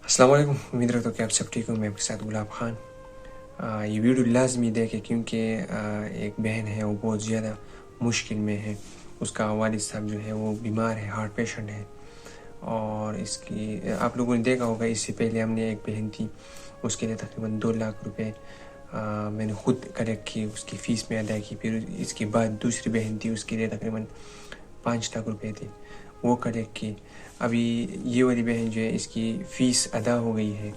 अस्सलाम वालेकुम। उम्मीद रखता हूँ कि आप सब ठीक हो। मैं आपके साथ गुलाब खान। ये वीडियो लाजमी देखें क्योंकि एक बहन है, वो बहुत ज़्यादा मुश्किल में है। उसका वालिद साहब जो है वो बीमार है, हार्ट पेशेंट है। और इसकी आप लोगों ने देखा होगा, इससे पहले हमने एक बहन थी, उसके लिए तकरीबन 2 लाख रुपए मैंने खुद कलेक्ट की, उसकी फ़ीस में अदा की। फिर इसके बाद दूसरी बहन थी, उसके लिए तकरीबन 5 लाख रुपए थे, वो कलेक्ट की। अभी ये वाली बहन जो है, इसकी फ़ीस अदा हो गई है।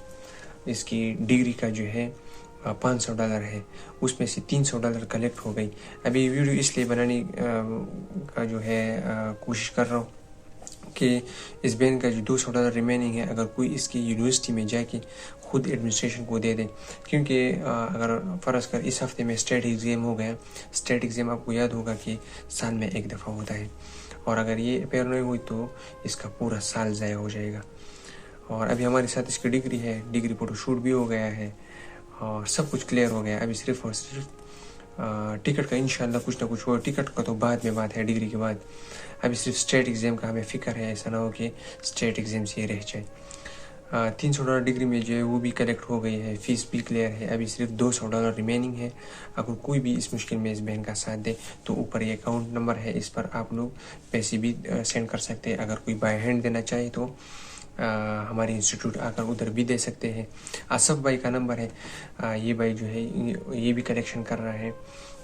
इसकी डिग्री का जो है $500 है, उसमें से $300 कलेक्ट हो गई। अभी वीडियो इसलिए बनाने का जो है कोशिश कर रहा हूँ कि इस बहन का जो $200 रिमेनिंग है, अगर कोई इसकी यूनिवर्सिटी में जाके खुद एडमिनिस्ट्रेशन को दे दे। क्योंकि अगर फ़र्ज़ कर इस हफ्ते में स्टेट एग्ज़ाम हो गया, स्टेट एग्ज़ाम आपको याद होगा कि साल में एक दफ़ा होता है, और अगर ये अपेयर नहीं हुई तो इसका पूरा साल ज़ाया हो जाएगा। और अभी हमारे साथ इसकी डिग्री है, डिग्री फ़ोटो शूट भी हो गया है और सब कुछ क्लियर हो गया। अभी सिर्फ और सिर्फ टिकट का इंशाल्लाह कुछ ना कुछ हो। टिकट का तो बाद में बात है, डिग्री के बाद। अभी सिर्फ स्टेट एग्ज़ाम का हमें फ़िक्र है, ऐसा ना हो कि स्टेट एग्ज़ाम से रह जाए। $300 डिग्री में जो है वो भी कलेक्ट हो गई है, फ़ीस भी क्लियर है। अभी सिर्फ $200 रिमेनिंग है। अगर कोई भी इस मुश्किल में इस बहन का साथ दे तो ऊपर ये अकाउंट नंबर है, इस पर आप लोग पैसे भी सेंड कर सकते हैं। अगर कोई बाय हैंड देना चाहे तो हमारे इंस्टीट्यूट आकर उधर भी दे सकते हैं। आसफ़ भाई का नंबर है, ये भाई जो है ये भी कलेक्शन कर रहा है,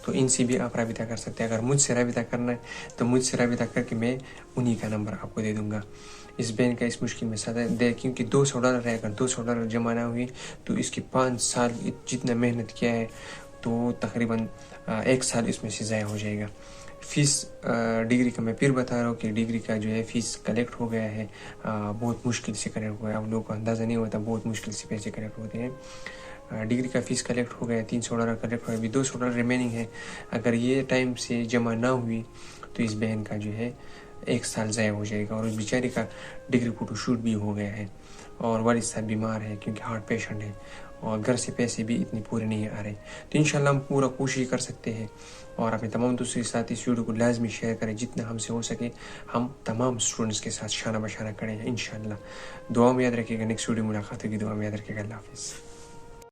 तो इनसे भी आप राबिता कर सकते हैं। अगर मुझसे राबिता करना है तो मुझसे राबिता करके मैं उन्हीं का नंबर आपको दे दूँगा। इस बहन का इस मुश्किल में साथ दे, क्योंकि $200 है। अगर $200 जमा ना हुई तो इसकी 5 साल जितना मेहनत किया है तो तकरीबन 1 साल इसमें से ज़ाया हो जाएगा। फ़ीस डिग्री का मैं फिर बता रहा हूँ कि डिग्री का जो है फ़ीस कलेक्ट हो गया है। बहुत मुश्किल से कलेक्ट हुआ है, आप लोगों को अंदाज़ा नहीं होता, बहुत मुश्किल से पैसे कलेक्ट होते हैं। डिग्री का फ़ीस कलेक्ट हो गया, $300 कलेक्ट हो गया, अभी $200 रिमेनिंग है। अगर ये टाइम से जमा ना हुई तो इस बहन का जो है 1 साल ज़ाया हो जाएगा। और उस बेचारी का डिग्री फ़ोटो शूट भी हो गया है, और वालिद साहब बीमार है क्योंकि हार्ट पेशेंट है, और घर से पैसे भी इतने पूरे नहीं आ रहे। तो इंशाल्लाह हम पूरा कोशिश कर सकते हैं। और अपने तमाम दोस्तों के साथ इस वीडियो को लाजमी शेयर करें, जितना हमसे हो सके हम तमाम स्टूडेंट्स के साथ शाना बशाना करें इंशाल्लाह। दुआ में याद रखिएगा। नेक्स्ट वीडियो मुलाकात होगी, दुआ में याद रखिएगा। अल्लाह हाफ़िज़।